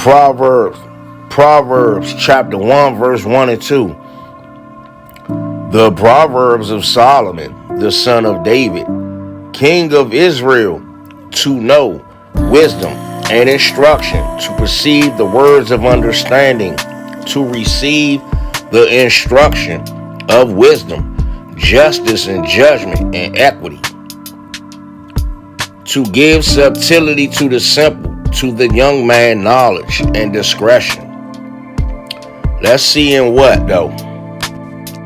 Proverbs, Proverbs chapter 1, verse 1 and 2. The Proverbs of Solomon, the son of David, king of Israel, to know wisdom and instruction, to perceive the words of understanding, to receive the instruction of wisdom, justice and judgment and equity, to give subtlety to the simple, to the young man knowledge and discretion. Let's see in what though?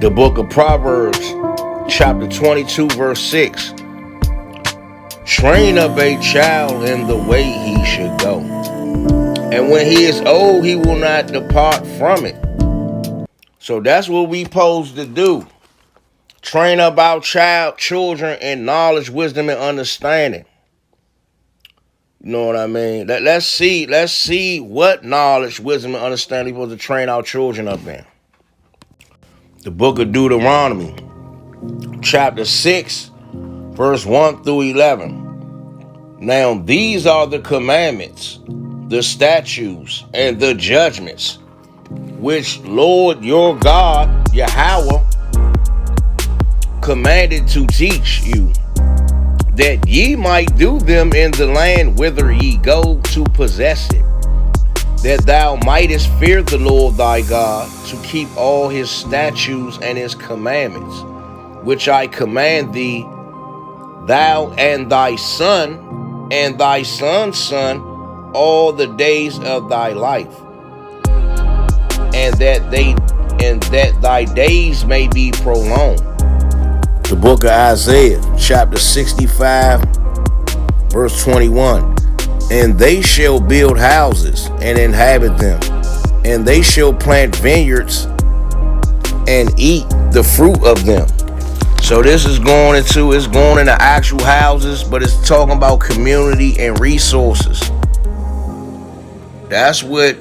The book of Proverbs, chapter 22, verse 6. Train up a child in the way he should go, and when he is old, he will not depart from it. So that's what we supposed to do. Train up our children in knowledge, wisdom, and understanding. You know what I mean? Let's see what knowledge, wisdom, and understanding we're supposed to train our children up in. The book of Deuteronomy, chapter 6, verse 1 through 11. Now these are the commandments, the statutes, and the judgments, which Lord your God, Yahweh, commanded to teach you, that ye might do them in the land whither ye go to possess it, that thou mightest fear the Lord thy God, to keep all his statutes and his commandments, which I command thee, thou and thy son, and thy son's son, all the days of thy life, and that thy days may be prolonged. The book of Isaiah, chapter 65, verse 21. And they shall build houses and inhabit them, and they shall plant vineyards and eat the fruit of them. So this is going into actual houses, but it's talking about community and resources. That's what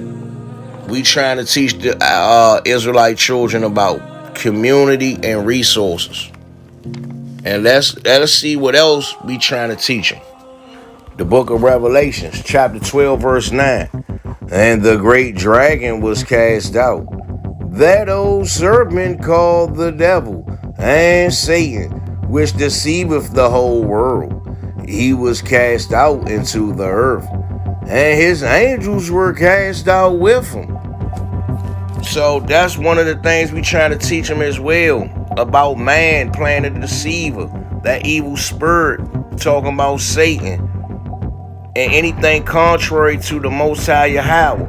we trying to teach the Israelite children about, community and resources. And let's see what else we trying to teach them. The book of Revelations, chapter 12, verse 9. And the great dragon was cast out, that old serpent called the devil and Satan, which deceiveth the whole world. He was cast out into the earth, and his angels were cast out with him. So that's one of the things we trying to teach them as well, about man playing the deceiver, that evil spirit, talking about Satan, and anything contrary to the Most High Yahweh.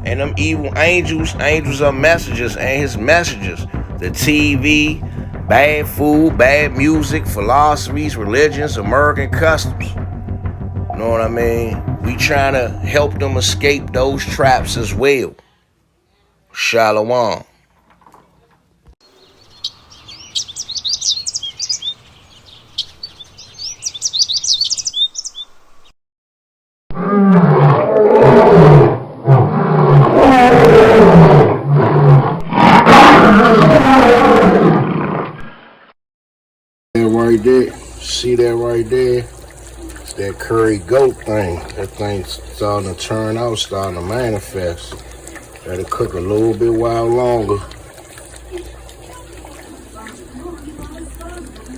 And them evil angels are messengers, and his messengers, the TV, bad food, bad music, philosophies, religions, American customs. You know what I mean? We trying to help them escape those traps as well. Shalom. Right there, see that right there? It's that curry goat thing. That thing's starting to turn out, starting to manifest. Gotta cook a little bit while longer.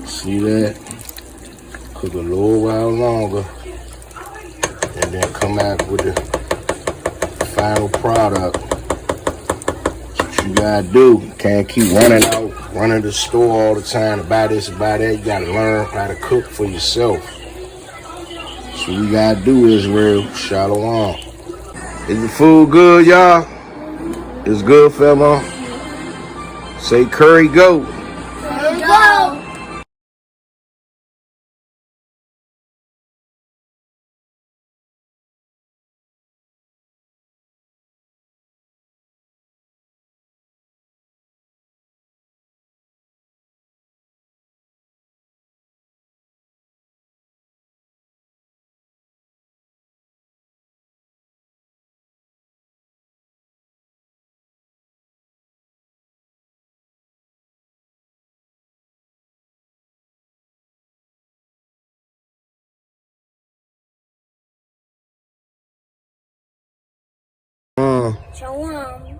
See that? Cook a little while longer, and then come out with the final product. That's what you gotta do. You can't keep running to the store all the time to buy this and buy that. You gotta learn how to cook for yourself. So what we gotta do is real. Shalom. Is the food good, y'all? It's good, fella. Say curry goat. Curry goat. Shalom.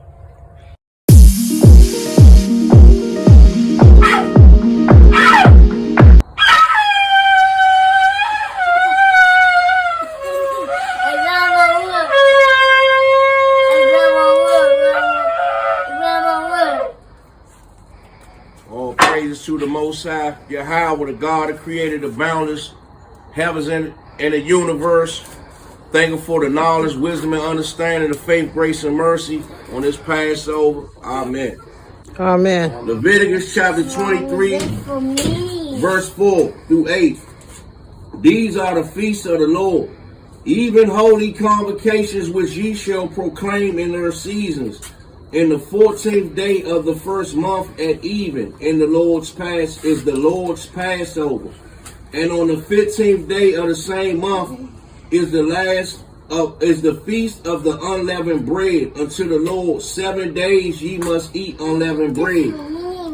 All praises to the Most High, Yahweh, the God that created the boundless heavens and the universe. Thank Him for the knowledge, wisdom, and understanding of faith, grace, and mercy on this Passover. Amen. Amen. Leviticus chapter 23, verse 4 through 8. These are the feasts of the Lord, even holy convocations which ye shall proclaim in their seasons. In the 14th day of the first month at even, in the Lord's Passover. And on the 15th day of the same month is the feast of the unleavened bread unto the Lord. 7 days ye must eat unleavened bread.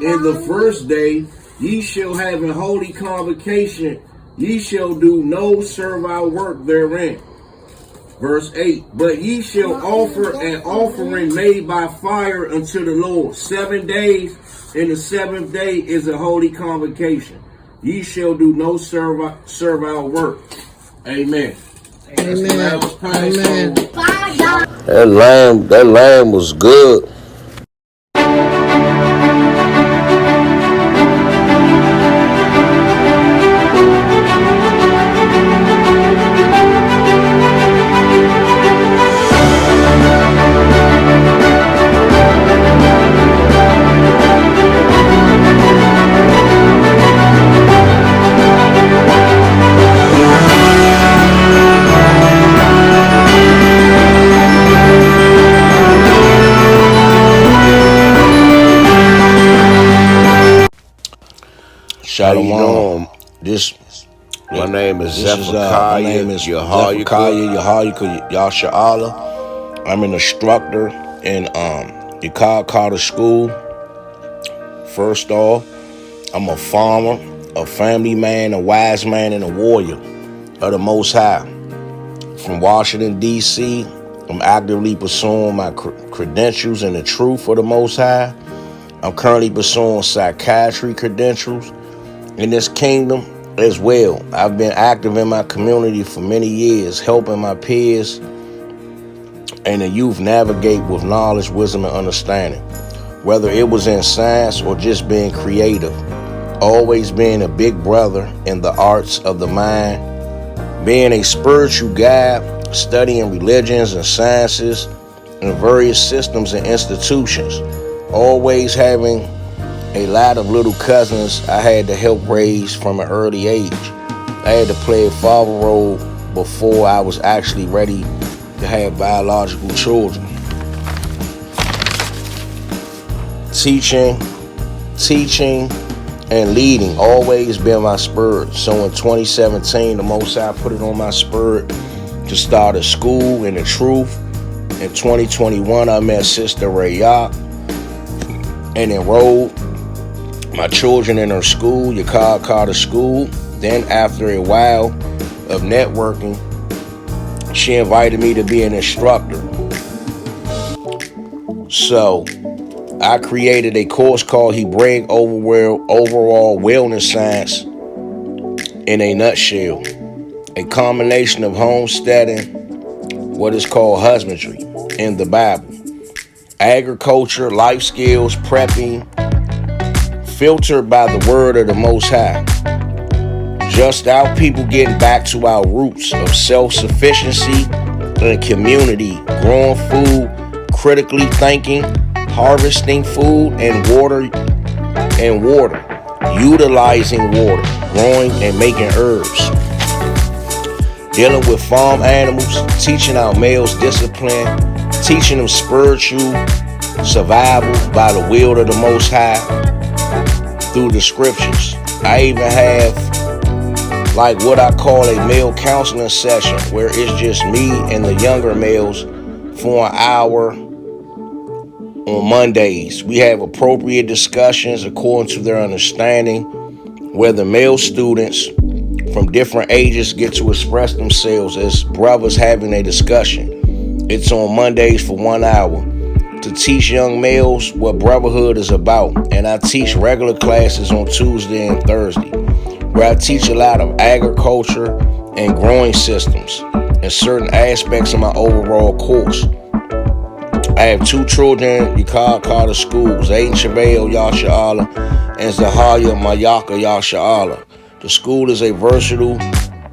In the first day ye shall have a holy convocation. Ye shall do no servile work therein. Verse 8, but ye shall offer an offering made by fire unto the Lord. 7 days, and the 7th day is a holy convocation. Ye shall do no servile work. Amen. Amen. Amen. That lamb was good. Shalom. My name is Zephakyyh. Yhaawyka, YACHAAD. I'm an instructor in COTTAGE school. First off, I'm a farmer, a family man, a wise man, and a warrior of the Most High. From Washington, D.C., I'm actively pursuing my credentials in the truth of the Most High. I'm currently pursuing psychiatry credentials in this kingdom as well. I've been active in my community for many years, helping my peers and the youth navigate with knowledge, wisdom, and understanding. Whether it was in science or just being creative, always being a big brother in the arts of the mind, being a spiritual guide, studying religions and sciences and various systems and institutions, always having a lot of little cousins I had to help raise from an early age. I had to play a father role before I was actually ready to have biological children. Teaching, and leading always been my spirit. So in 2017, the Most High put it on my spirit to start a school in the truth. In 2021, I met Sister Rayak and enrolled my children in her school, YACHAAD school. Then after a while of networking, she invited me to be an instructor. So I created a course called Hebraic Overall Wellness Science in a nutshell. A combination of homesteading, what is called husbandry in the Bible, agriculture, life skills, prepping, filtered by the word of the Most High. Just our people getting back to our roots of self-sufficiency and community, growing food, critically thinking, harvesting food and water, utilizing water, growing and making herbs, dealing with farm animals, teaching our males discipline, teaching them spiritual survival by the will of the Most High through the scriptures. I even have like what I call a male counseling session where it's just me and the younger males for an hour on Mondays. We have appropriate discussions according to their understanding, where the male students from different ages get to express themselves as brothers having a discussion. It's on Mondays for 1 hour. to teach young males what brotherhood is about, and I teach regular classes on Tuesday and Thursday, where I teach a lot of agriculture and growing systems and certain aspects of my overall course. I have 2 children at YACHAAD schools, YACHAAD and YHAAwyka. The school is a versatile,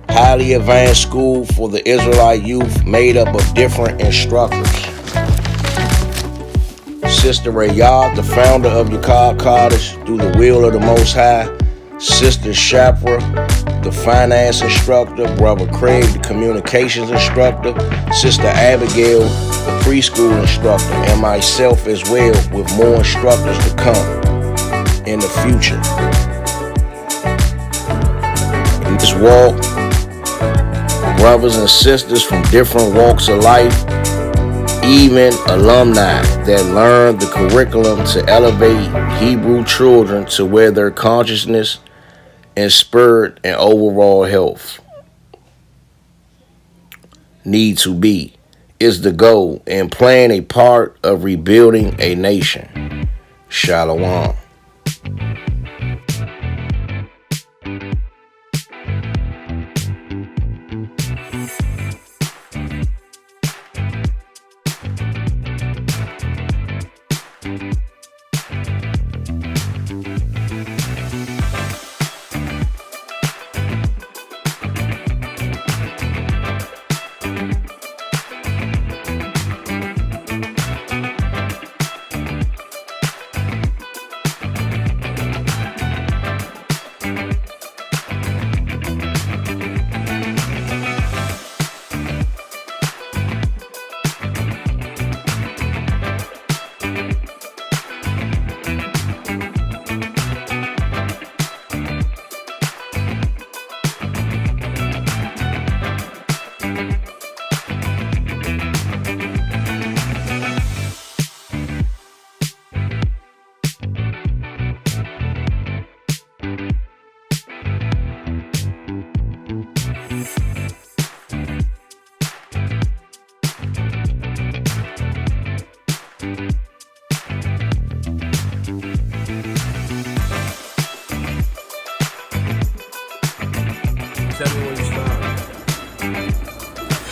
highly advanced school for the Israelite youth made up of different instructors. Sister Rayad, the founder of YACHAAD Cottage, through the will of the Most High. Sister Shapra, the finance instructor. Brother Craig, the communications instructor. Sister Abigail, the preschool instructor. And myself as well, with more instructors to come in the future. In this walk, brothers and sisters from different walks of life, even alumni that learn the curriculum to elevate Hebrew children to where their consciousness and spirit and overall health need to be is the goal, and playing a part of rebuilding a nation. Shalom. Tell me when you start.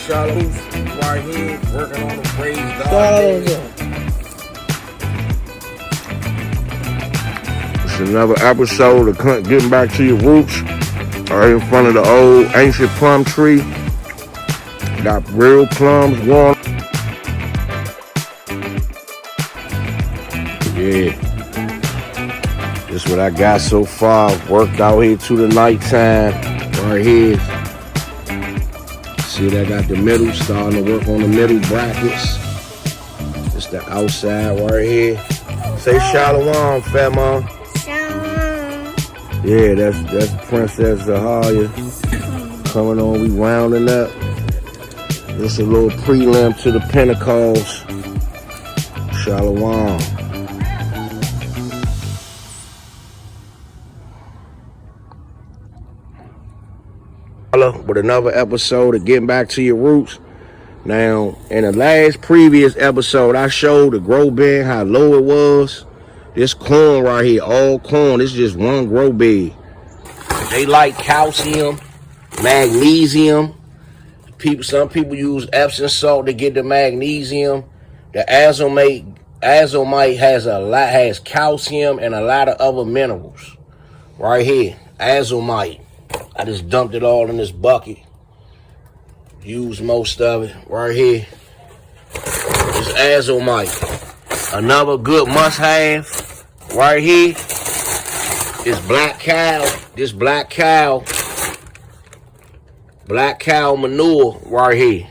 Shalom, right here, working on the praise God. It's another episode of Getting Back to Your Roots. Right in front of the old ancient plum tree. Got real plums growing. Yeah. This is what I got so far. Worked out here to the nighttime. Right here. See that I got the middle, starting to work on the middle brackets. It's the outside right here. Say shalom, fat mom. Shalom. Yeah, that's Princess Zephakyyh coming on. We rounding up. This a little prelim to the Pentecost. Shalom. With another episode of Getting Back to Your Roots. Now, in the previous episode, I showed the grow bed, how low it was. This corn right here, all corn, this is just one grow bed. They like calcium, magnesium. Some people use Epsom salt to get the magnesium. The azomite has calcium and a lot of other minerals. Right here, azomite. I just dumped it all in this bucket. Used most of it right here. This azomite. Another good must-have right here is black cow. This black cow manure right here.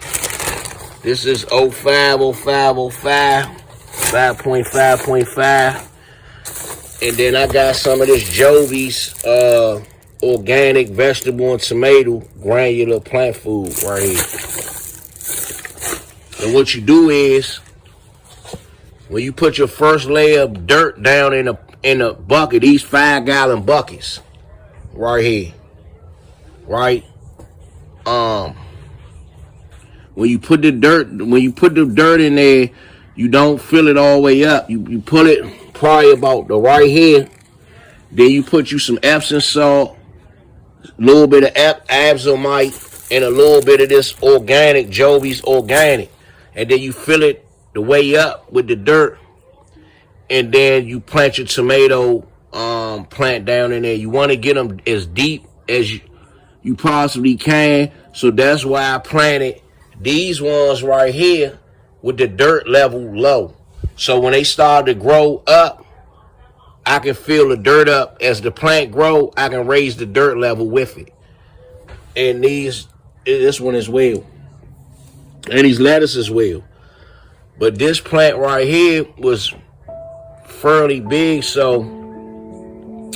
This is 05, 5.5. And then I got some of this Jovi's organic vegetable and tomato granular plant food right here. And what you do is, when you put your first layer of dirt down in a bucket, these 5-gallon buckets right here, right? When you put the dirt in there, You don't fill it all the way up. You put it probably about the right here. Then you put you some Epsom salt, a little bit of Absomite, and a little bit of this organic, Jovi's organic. And then you fill it the way up with the dirt. And then you plant your tomato plant down in there. You want to get them as deep as you possibly can. So that's why I planted these ones right here with the dirt level low. So when they start to grow up, I can fill the dirt up. As the plant grow, I can raise the dirt level with it. And this one as well. And these lettuce as well. But this plant right here was fairly big, so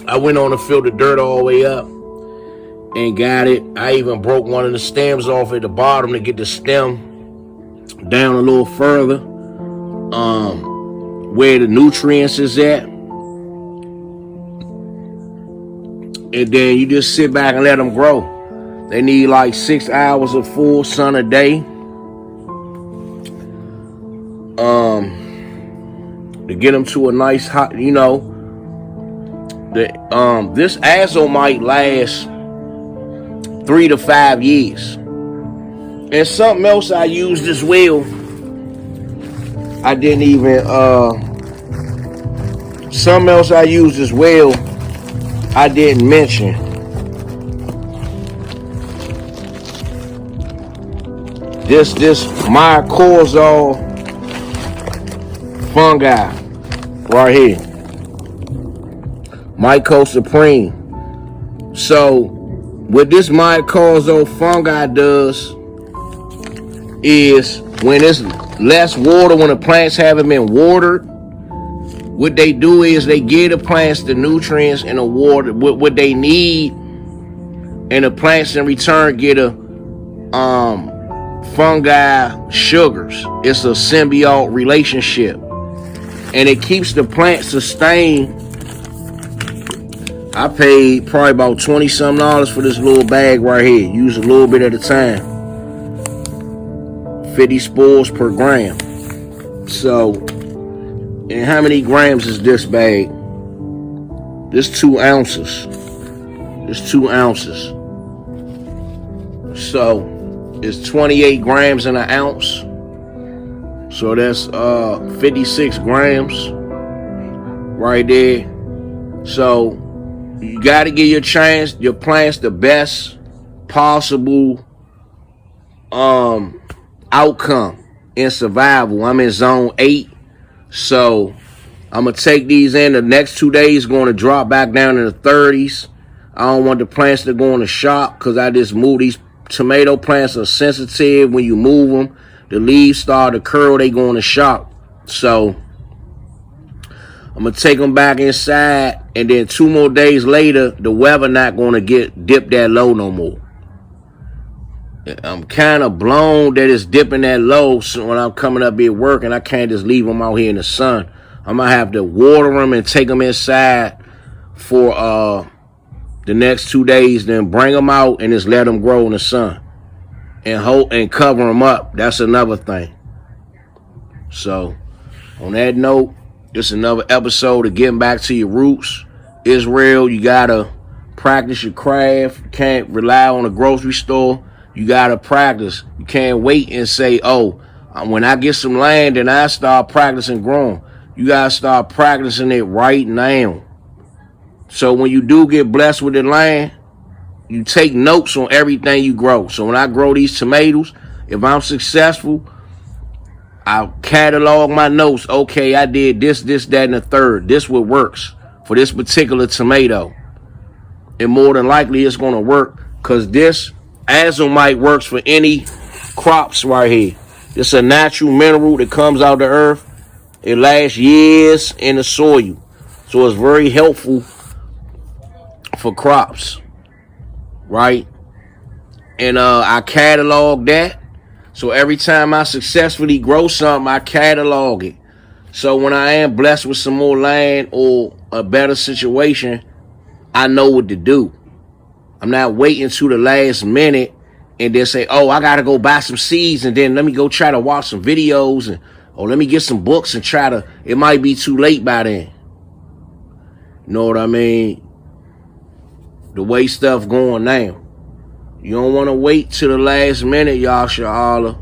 I went on to fill the dirt all the way up and got it. I even broke one of the stems off at the bottom to get the stem down a little further, where the nutrients is at. And then you just sit back and let them grow. They need like 6 hours of full sun a day. To get them to a nice hot, this azomite lasts 3 to 5 years. And something else I used as well, I didn't mention. This mycorrhizal fungi right here, Myco Supreme. So what this mycorrhizal fungi does is, when it's less water, when the plants haven't been watered, what they do is they give the plants the nutrients and the water what they need, and the plants in return get a fungi sugars. It's a symbiotic relationship, and it keeps the plant sustained. I paid probably about $20-something for this little bag right here. Use a little bit at a time. 50 spores per gram. So, and how many grams is this bag? This 2 ounces. This 2 ounces. So it's 28 grams in an ounce. So that's 56 grams right there. So you got to give your plants the best possible outcome in survival. I'm in zone 8. So I'm going to take these in. The next 2 days going to drop back down in the 30s. I don't want the plants to go in the shock, because I just move these tomato plants are sensitive. When you move them, the leaves start to curl, they go in the shock. So I'm going to take them back inside, and then 2 more days later, the weather not going to dip that low no more. I'm kind of blown that it's dipping that low, so when I'm coming up here working, I can't just leave them out here in the sun. I'm going to have to water them and take them inside for the next 2 days, then bring them out and just let them grow in the sun and cover them up. That's another thing. So on that note, this is another episode of Getting Back to Your Roots. Israel, you got to practice your craft. You can't rely on a grocery store. You got to practice. You can't wait and say, oh, when I get some land, then I start practicing growing. You got to start practicing it right now. So when you do get blessed with the land, you take notes on everything you grow. So when I grow these tomatoes, if I'm successful, I'll catalog my notes. Okay, I did this, that, and the third. This what works for this particular tomato. And more than likely it's going to work, because this azomite works for any crops right here. It's a natural mineral that comes out of the earth. It lasts years in the soil. So it's very helpful for crops, right? And I catalog that. So every time I successfully grow something, I catalog it. So when I am blessed with some more land or a better situation, I know what to do. I'm not waiting to the last minute and then say, oh, I got to go buy some seeds, and then let me go try to watch some videos and oh, let me get some books and try to, it might be too late by then. You know what I mean? The way stuff going now. You don't want to wait till the last minute, YACHAAD.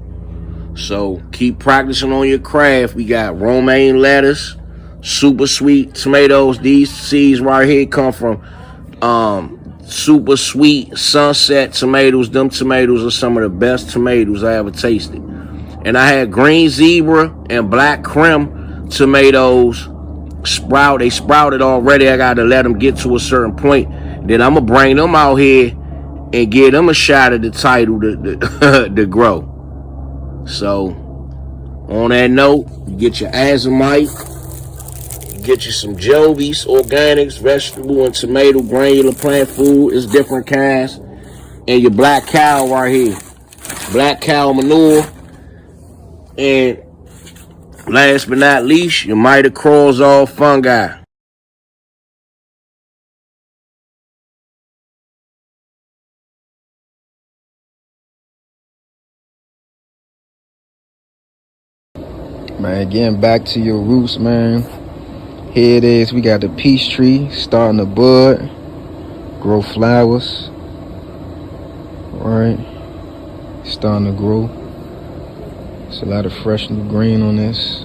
So keep practicing on your craft. We got romaine lettuce, super sweet tomatoes. These seeds right here come from super sweet sunset tomatoes. Them tomatoes are some of the best tomatoes I ever tasted. And I had green zebra and black creme tomatoes sprout. They sprouted already. I got to let them get to a certain point. Then I'm going to bring them out here and give them a shot at the title to grow. So, on that note, you get your azomite, you get you some Jovies, organics, vegetable and tomato, granular plant food. It's different kinds. And your black cow right here. Black cow manure. And last but not least, your mitocrozole fungi. Man, getting back to your roots, man. Here it is. We got the peach tree starting to bud, grow flowers. Alright, starting to grow. It's a lot of fresh new green on this.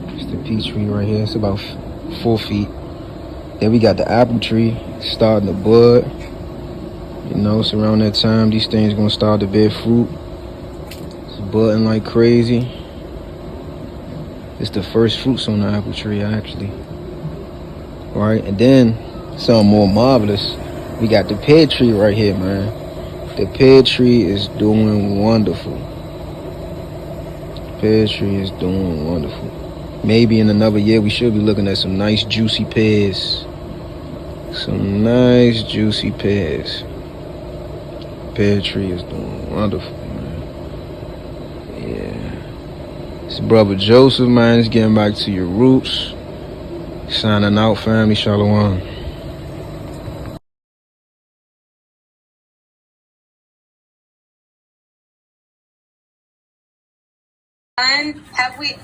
It's the peach tree right here. It's about 4 feet. Then we got the apple tree starting to bud. You know, it's around that time these things gonna start to bear fruit. It's budding like crazy. It's the first fruits on the apple tree, actually. All right, and then something more marvelous. We got the pear tree right here, man. The pear tree is doing wonderful. Pear tree is doing wonderful. Maybe in another year, we should be looking at some nice juicy pears. Some nice juicy pears. Pear tree is doing wonderful, man. Yeah. It's brother Joseph, man. It's getting back to your roots. Signing out, family. Shalom. Son, have we?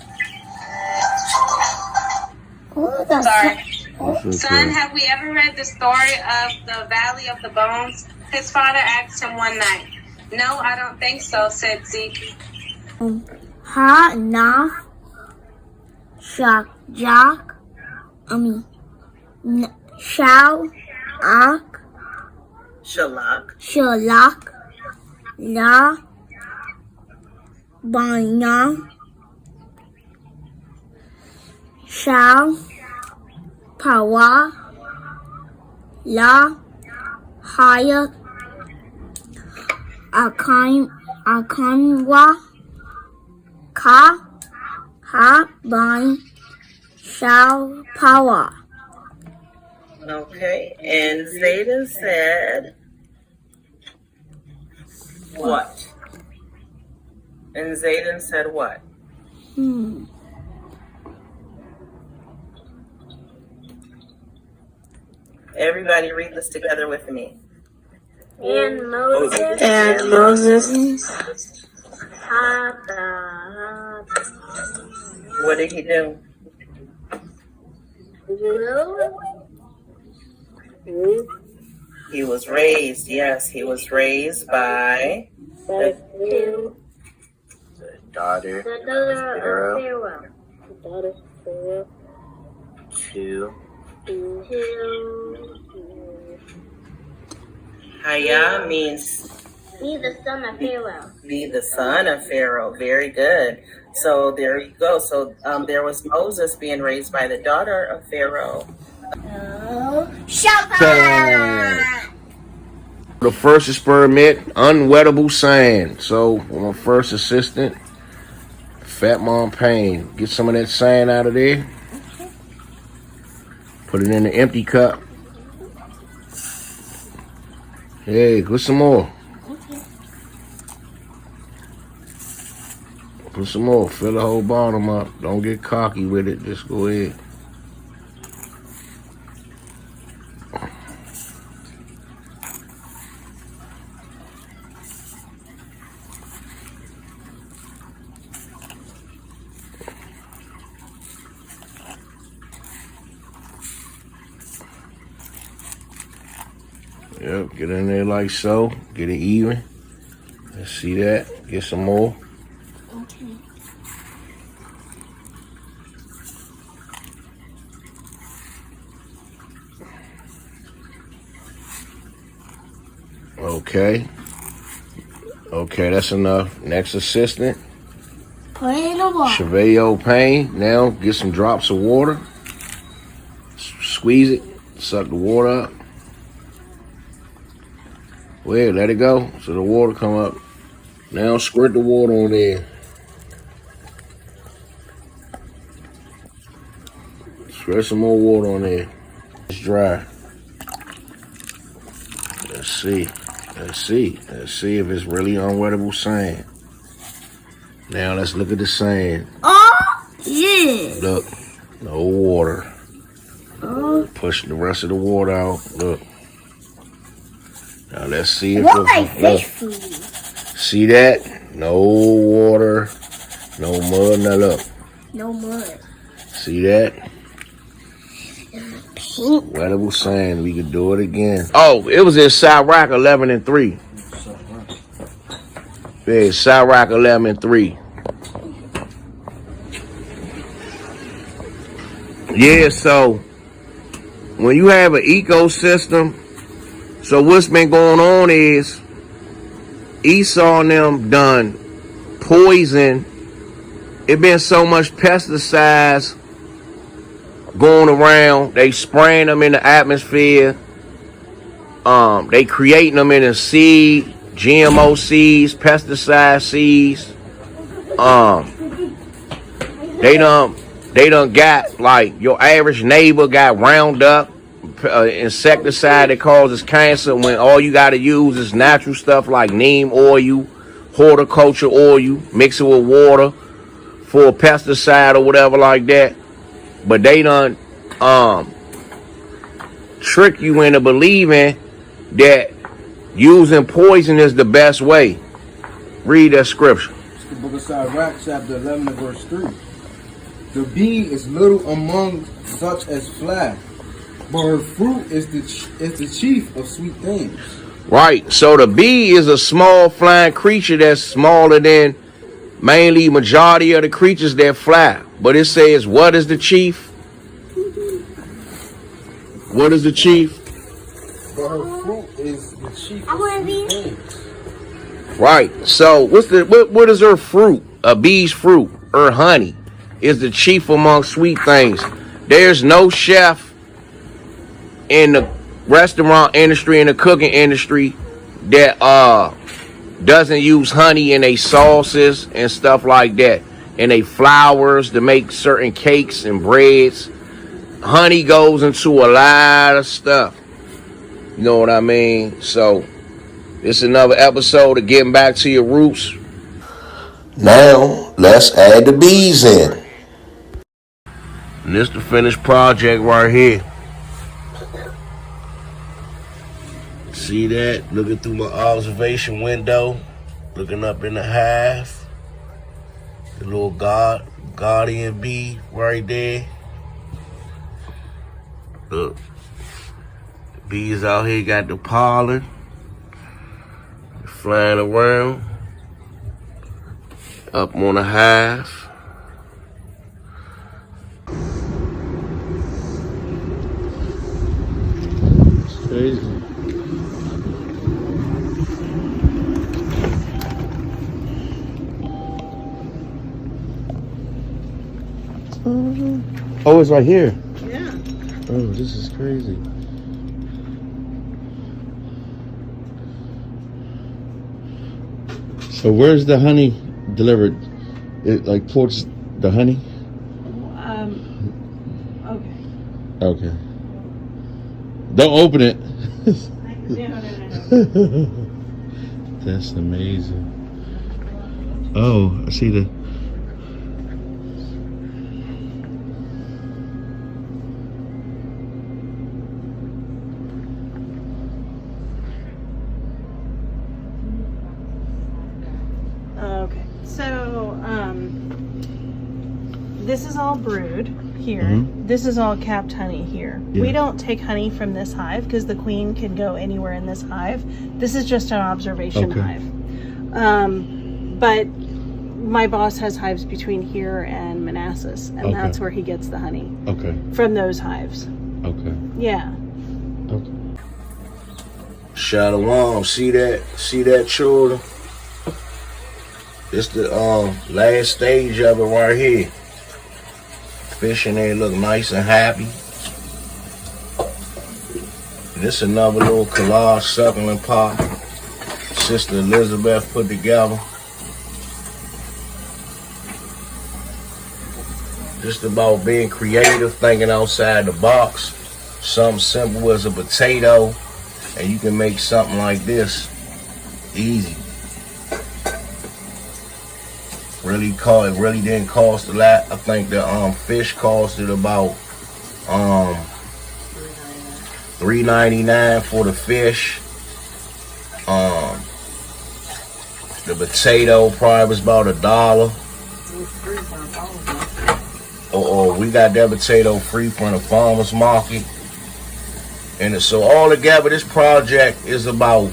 Son, have we ever read the story of the Valley of the Bones? His father asked him one night. No, I don't think so, said Zeke. Ha na shak jak shall ak shalak la banya shall pawa la haya akanwa ka ha by shall power. Okay, and Zayden said what? And Zayden said what? Everybody read this together with me. And Moses had What did he do? He was raised, yes, he was raised by the daughter of Pharaoh. Haya means be the son of Pharaoh. Be the son of Pharaoh. Very good. So there you go. So there was Moses being raised by the daughter of Pharaoh. The first experiment, unwettable sand. So my first assistant, Fat Mom Payne, get some of that sand out of there. Put it in the empty cup. Hey, put some more. Put some more. Fill the whole bottom up. Don't get cocky with it. Just go ahead. Yep, get in there like so. Get it even. Let's see that. Get some more. Okay. Okay. Okay, that's enough. Next assistant. Put it in the water. Zephakyyh pain. Now get some drops of water. Squeeze it. Suck the water up. Well, let it go so the water come up. Now squirt the water on there. Squirt some more water on there. It's dry. Let's see. Let's see. Let's see if it's really unwettable sand. Now let's look at the sand. Oh, yeah. Look, no water. Oh. Push the rest of the water out. Look. Now let's see if What like fish food? See that? No water, no mud. Now look. No mud. See that? Pink. Wettable sand. We could do it again. Oh, it was in YACHAAD 11:3. Yeah, YACHAAD 11:3. Yeah, so when you have an ecosystem, so what's been going on is Esau and them done poison. It been so much pesticides going around. They spraying them in the atmosphere. They creating them in a seed, GMO seeds, pesticide seeds. They done got, like, your average neighbor got Roundup, insecticide that causes cancer, when all you got to use is natural stuff like neem oil, horticulture oil, mix it with water for a pesticide or whatever like that. But they done trick you into believing that using poison is the best way. Read that scripture. It's the book of Sirach, chapter 11, verse 3. The bee is little among such as fly, but her fruit is the chief of sweet things. Right. So the bee is a small flying creature that's smaller than mainly majority of the creatures that fly. But it says, what is the chief? What is the chief? But her fruit is the chief of sweet things. Right. So what is her fruit? A bee's fruit, her honey, is the chief among sweet things. There's no chef in the restaurant industry and the cooking industry that doesn't use honey in their sauces and stuff like that, and they flours to make certain cakes and breads. Honey goes into a lot of stuff. You know what I mean? So this is another episode of Getting Back to Your Roots. Now let's add the bees in. And this the finished project right here. See that? Looking through my observation window, looking up in the hive. The little guardian bee right there. Look, the bees out here got the pollen flying around up on the hive. Crazy. Oh, it's right here. Yeah. Oh, this is crazy. So where's the honey delivered? It like ports the honey? Okay. Okay. Don't open it. No. That's amazing. Oh, I see the... Okay. So, this is all brood here. Mhm. This is all capped honey here. Yeah. We don't take honey from this hive because the queen can go anywhere in this hive. This is just an observation Okay. hive. But my boss has hives between here and Manassas, and Okay. that's where he gets the honey Okay. from those hives. Okay. Yeah. Okay. Shalom. See that, children? It's the last stage of it right here. Fish in there look nice and happy. This another little collage suckling pot Sister Elizabeth put together. Just about being creative, thinking outside the box. Something simple as a potato, and you can make something like this easy. It really didn't cost a lot. I think the fish costed about $3.99 for the fish. The potato probably was about $1. Or we got that potato free from the farmer's market. And so all together, this project is about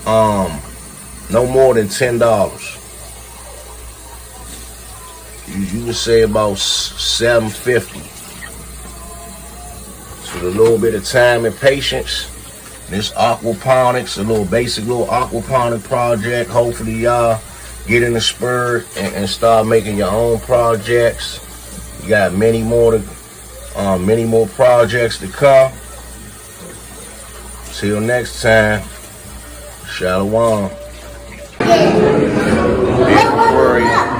no more than $10. You would say about $7.50. So a little bit of time and patience. This aquaponics, a little basic little aquaponic project. Hopefully y'all get in the spirit and start making your own projects. You got many more projects to come. Till next time, Shalom. Big aquarium.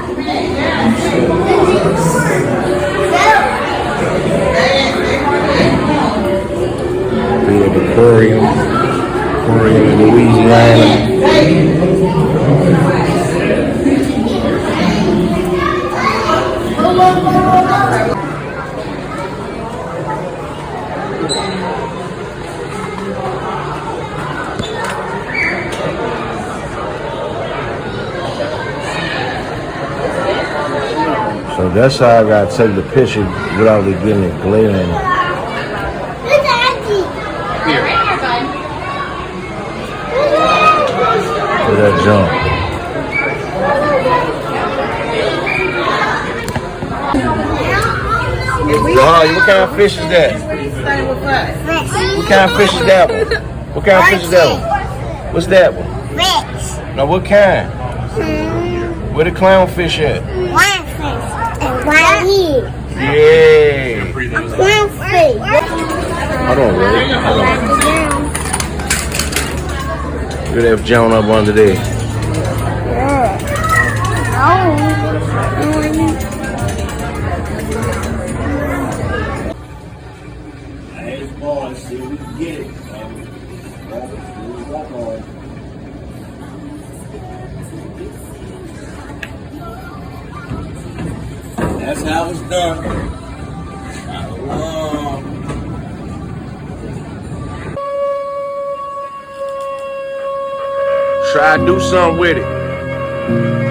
Big aquarium in Louisiana. So that's how I gotta take the picture without it getting it glare in it. Look at that jump. What kind of fish is that? What kind of fish is that one? What kind of fish is that one? What's that one? Now what kind? Where the clownfish at? Yeah. Hold on, Ray. Hold on. Look at that Joan up under there. That's how it's done. Try to do something with it.